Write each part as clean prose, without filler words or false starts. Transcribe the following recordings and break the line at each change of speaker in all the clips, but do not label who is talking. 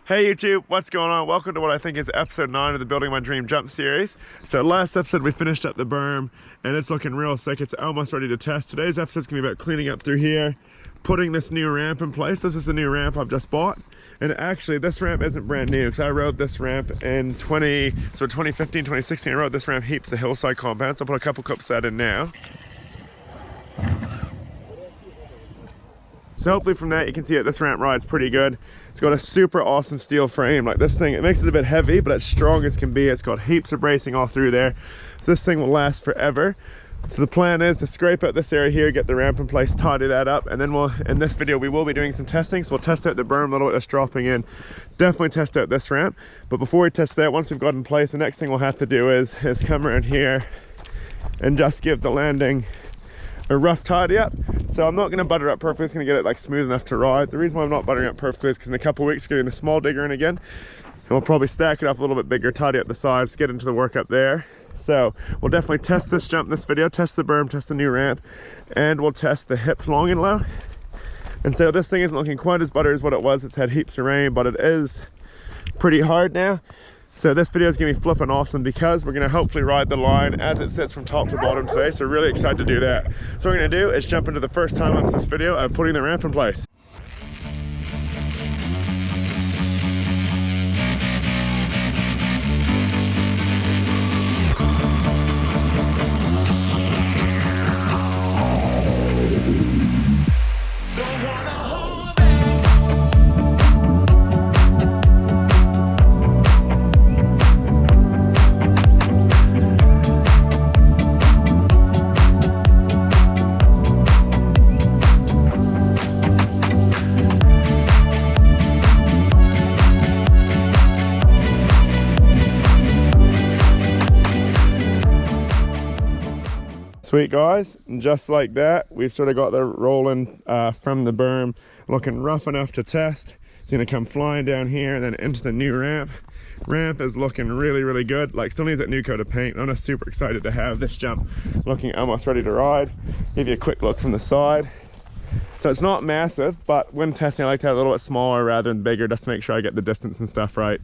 Hey YouTube, what's going on? Welcome to what I think is episode 9 of the Building My Dream Jump series. So last episode we finished up the berm and it's looking real sick. It's almost ready to test. Today's episode's gonna be about cleaning up through here, putting this new ramp in place. This is a new ramp I've just bought. And actually this ramp isn't brand new because I rode this ramp in 2015, 2016. I rode this ramp heaps of hillside compounds. I'll put a couple clips of that in now. So hopefully from that you can see that this ramp rides pretty good. It's got a super awesome steel frame. Like this thing, it makes it a bit heavy, but it's strong as can be. It's got heaps of bracing all through there. So this thing will last forever. So the plan is to scrape out this area here, get the ramp in place, tidy that up, and then in this video we will be doing some testing. So we'll test out the berm a little bit that's dropping in. Definitely test out this ramp. But before we test that, once we've got in place, the next thing we'll have to do is come around here and just give the landing a rough tidy up. So I'm not going to butter up perfectly, it's going to get it like smooth enough to ride. The reason why I'm not buttering up perfectly is because in a couple of weeks we're getting the small digger in again, and we'll probably stack it up a little bit bigger, tidy up the sides, get into the work up there. So we'll definitely test this jump in this video, test the berm, test the new ramp, and we'll test the hips long and low. And so this thing isn't looking quite as buttery as what it was. It's had heaps of rain, but it is pretty hard now. So this video is going to be flipping awesome because we're going to hopefully ride the line as it sits from top to bottom today. So really excited to do that. So what we're going to do is jump into the first time lapse of this video of putting the ramp in place. Sweet guys, and just like that we've sort of got the rolling from the berm looking rough enough to test. It's going to come flying down here and then into the new ramp. Ramp is looking really good, like still needs that new coat of paint. I'm just super excited to have this jump looking almost ready to ride. Give you a quick look from the side. So it's not massive, but when testing I like to have it a little bit smaller rather than bigger, just to make sure I get the distance and stuff right.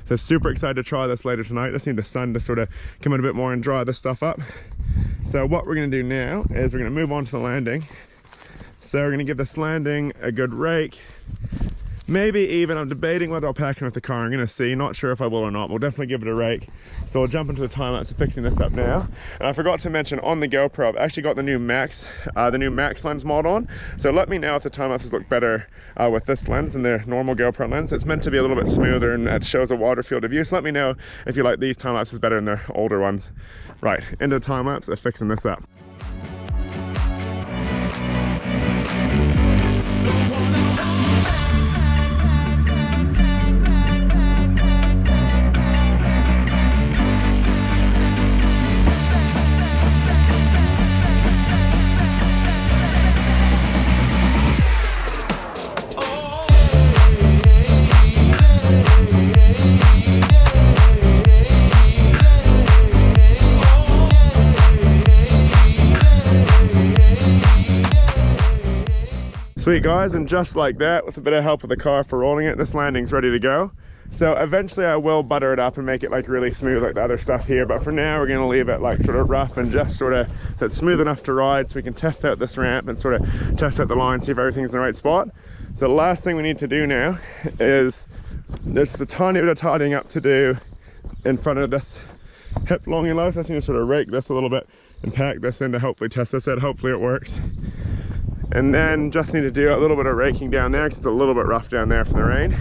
So super excited to try this later tonight. Just need the sun to sort of come in a bit more and dry this stuff up. So what we're going to do now is we're going to move on to the landing. So we're going to give this landing a good rake. Maybe even, I'm debating whether I'll pack it with the car. I'm going to see, not sure if I will or not. We'll definitely give it a rake. So we'll jump into the time lapse of fixing this up now. And I forgot to mention on the GoPro, I've actually got the new Max lens mod on. So let me know if the time lapses look better with this lens than the normal GoPro lens. It's meant to be a little bit smoother and it shows a wider field of view. So let me know if you like these time lapses better than the older ones. Right, into the time lapse of fixing this up. Sweet guys, and just like that, with a bit of help with the car for rolling it, this landing's ready to go. So eventually I will butter it up and make it like really smooth like the other stuff here, but for now we're going to leave it like sort of rough and just sort of so it's smooth enough to ride, so we can test out this ramp and sort of test out the line, see if everything's in the right spot. So the last thing we need to do now is there's a tiny bit of tidying up to do in front of this hip long and low, so I just need to sort of rake this a little bit and pack this in to hopefully test this out. Hopefully it works. And then just need to do a little bit of raking down there because it's a little bit rough down there from the rain.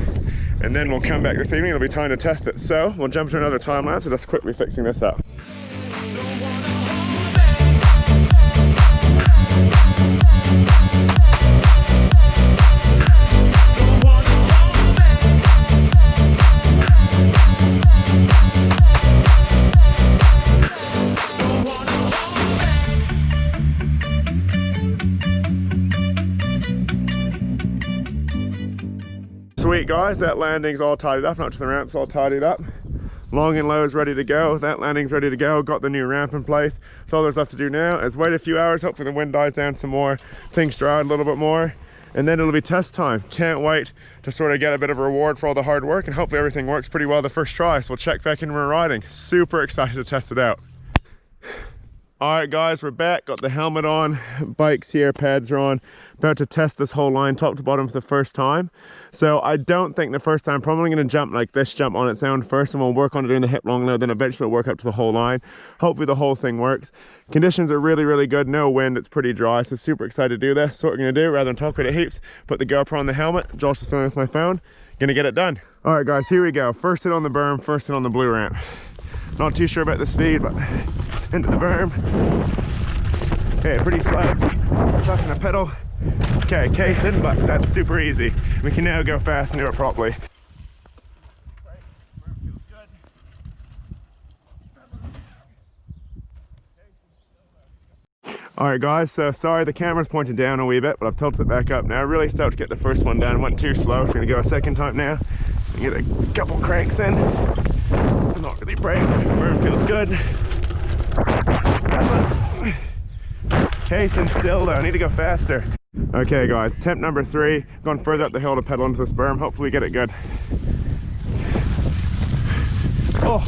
And then we'll come back this evening, it'll be time to test it. So we'll jump to another time lapse of just quickly fixing this up. Sweet guys, that landing's all tidied up, not to the ramp's all tidied up. Long and low is ready to go. That landing's ready to go. Got the new ramp in place. So all there's left to do now is wait a few hours. Hopefully the wind dies down some more. Things dry a little bit more. and then it'll be test time. Can't wait to sort of get a bit of a reward for all the hard work, and hopefully everything works pretty well the first try. So we'll check back in when we're riding. Super excited to test it out. All right guys, we're back, got the helmet on, bikes here, pads are on, about to test this whole line top to bottom for the first time. So I don't think the first time, probably going to jump like this, jump on its own first, and we'll work on doing the hip long load, then eventually we'll work up to the whole line. Hopefully the whole thing works. Conditions are really, really good, no wind, it's pretty dry, so super excited to do this. So what we're going to do, rather than talk about it heaps, put the GoPro on the helmet, Josh is filming with my phone, gonna get it done. All right guys, here we go. First hit on the berm, first hit on the blue ramp. Not too sure about the speed, but into the berm. Okay, pretty slow. Chucking a pedal. Okay, casing, but that's super easy. We can now go fast and do it properly. Alright guys, so sorry the camera's pointed down a wee bit, but I've tilted it back up now. Really stoked to get the first one done. Went too slow, so we're gonna go a second time now and get a couple cranks in. I'm not really brake, berm feels good. Casing still though, I need to go faster. Okay guys, attempt number 3, going further up the hill to pedal into this berm, hopefully get it good. Oh!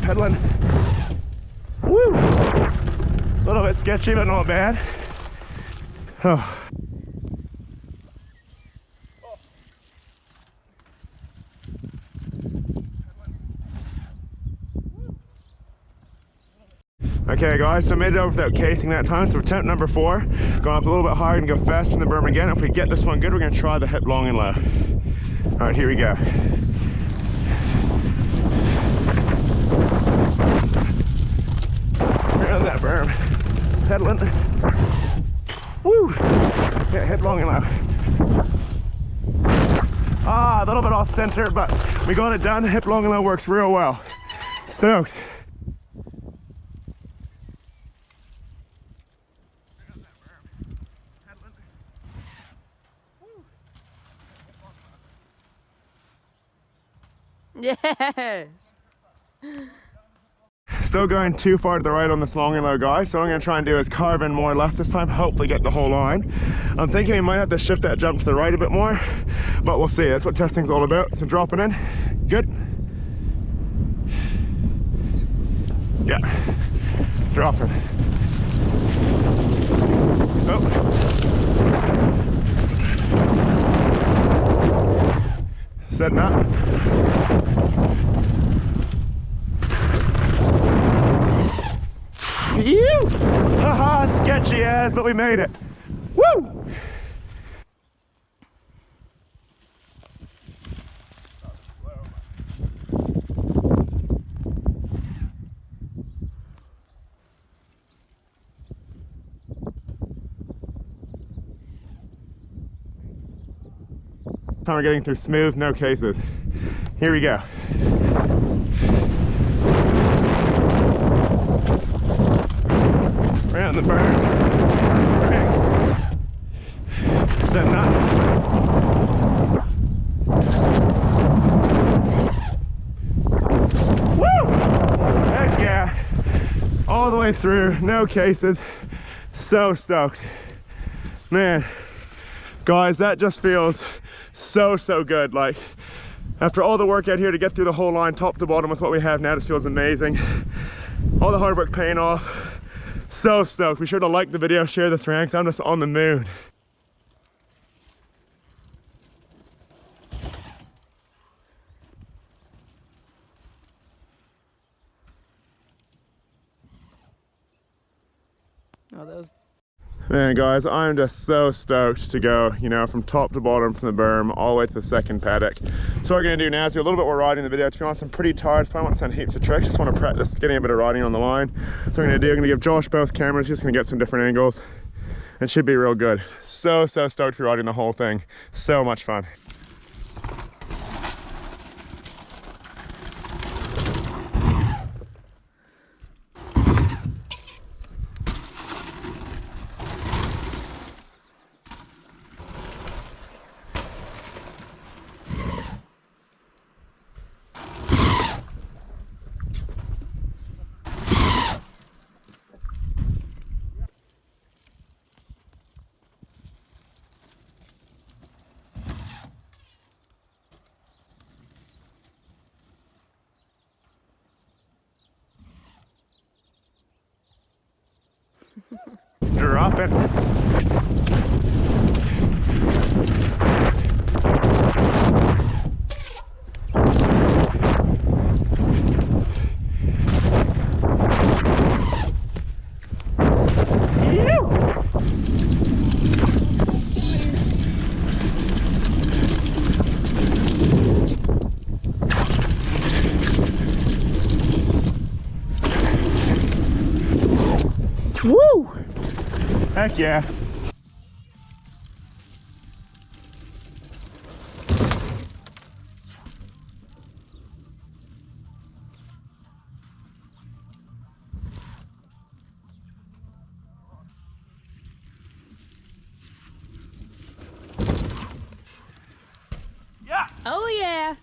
Pedaling. Woo! A little bit sketchy, but not bad. Oh. Okay guys, so I made it over without casing that time, so attempt number 4, going up a little bit higher and go faster in the berm again. If we get this one good, we're going to try the hip long and low. Alright, here we go. Around that berm, pedaling. Woo! Yeah, hip long and low. Ah, a little bit off center, but we got it done. Hip long and low works real well. Stoked.
Yes.
Still going too far to the right on this long and low, guys. So what I'm going to try and do is carve in more left this time, hopefully get the whole line. I'm thinking we might have to shift that jump to the right a bit more, but we'll see. That's what testing's all about. So dropping in, good. Yeah, dropping. Oh. Setting up. Phew! Haha, sketchy ass, but we made it. Woo! Time we're getting through smooth, no cases. Here we go. Around the berm. Then that. Woo! Heck yeah. All the way through, no cases. So stoked. Man, guys, that just feels so good. Like, after all the work out here to get through the whole line top to bottom with what we have now, just feels amazing. All the hard work paying off. So stoked. Be sure to like the video, share this around, because I'm just on the moon.
Oh, that was...
Man, guys, I'm just so stoked to go, you know, from top to bottom, from the berm all the way to the second paddock. So what we're going to do now is do a little bit more riding in the video. To be honest, I'm pretty tired, so I want to send heaps of tricks. Just want to practice getting a bit of riding on the line. So what I'm going to do, I'm going to give Josh both cameras, just going to get some different angles. It should be real good. So stoked to be riding the whole thing. So much fun. Drop it. Woo! Heck yeah. Yeah!
Oh yeah.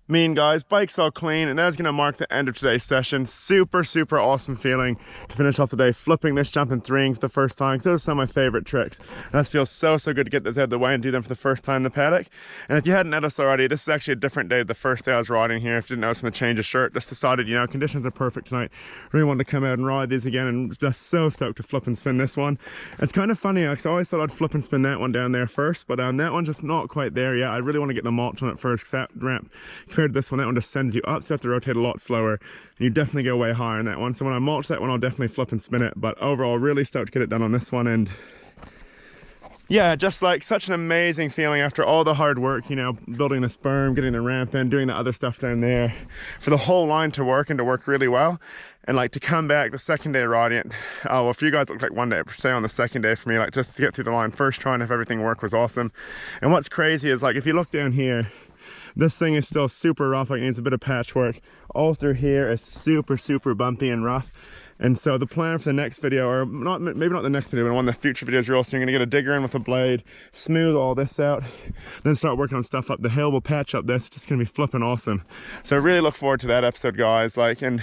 Mean guys, bike's all clean, and that's gonna mark the end of today's session. Super awesome feeling to finish off the day flipping this jump and threeing for the first time, because those are some of my favorite tricks, and that feels so good to get this out of the way and do them for the first time in the paddock. And if you hadn't noticed already, this is actually a different day. The first day I was riding here, if you didn't notice from the change of shirt, just decided, you know, conditions are perfect tonight, really wanted to come out and ride these again, and just so stoked to flip and spin this one. It's kind of funny, because I always thought I'd flip and spin that one down there first, but that one's just not quite there yet. I really want to get the mulch on it first, because that ramp, compared to this one, that one just sends you up, so you have to rotate a lot slower, and you definitely go way higher in that one. So when I mulch that one, I'll definitely flip and spin it, but overall really stoked to get it done on this one. And yeah, just like such an amazing feeling after all the hard work, you know, building this berm, getting the ramp in, doing the other stuff down there, for the whole line to work and to work really well. And like to come back the second day riding it, oh well, for you guys it looked like one day, but stay on the second day for me, like just to get through the line first try and have everything work was awesome. And what's crazy is, like, if you look down here, this thing is still super rough, like it needs a bit of patchwork. All through here is super bumpy and rough. And so the plan for the next video, or not, maybe not the next video, but one of the future videos, you're also going to get a digger in with a blade, smooth all this out, then start working on stuff up the hill. We'll patch up this. It's just going to be flipping awesome. So really look forward to that episode, guys. Like, and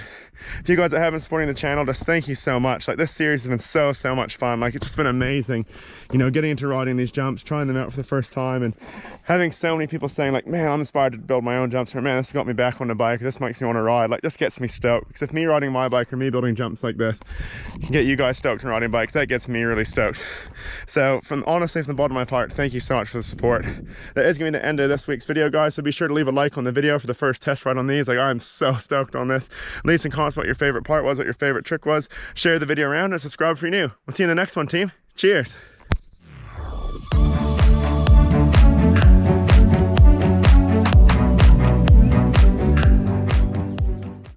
if you guys that have been supporting the channel, just thank you so much. Like, this series has been so much fun. Like, it's just been amazing, you know, getting into riding these jumps, trying them out for the first time, and having so many people saying like, man, I'm inspired to build my own jumps, or man, this got me back on the bike, this makes me want to ride. Like, this gets me stoked, because if me riding my bike or me building jumps like this can get you guys stoked on riding bikes, that gets me really stoked. So honestly, from the bottom of my heart, thank you so much for the support. That is going to be the end of this week's video, guys, so be sure to leave a like on the video for the first test ride on these. Like, I'm so stoked on this. Leave some comments what your favorite part was, what your favorite trick was. Share the video around and subscribe if you're new. We'll see you in the next one, team. Cheers.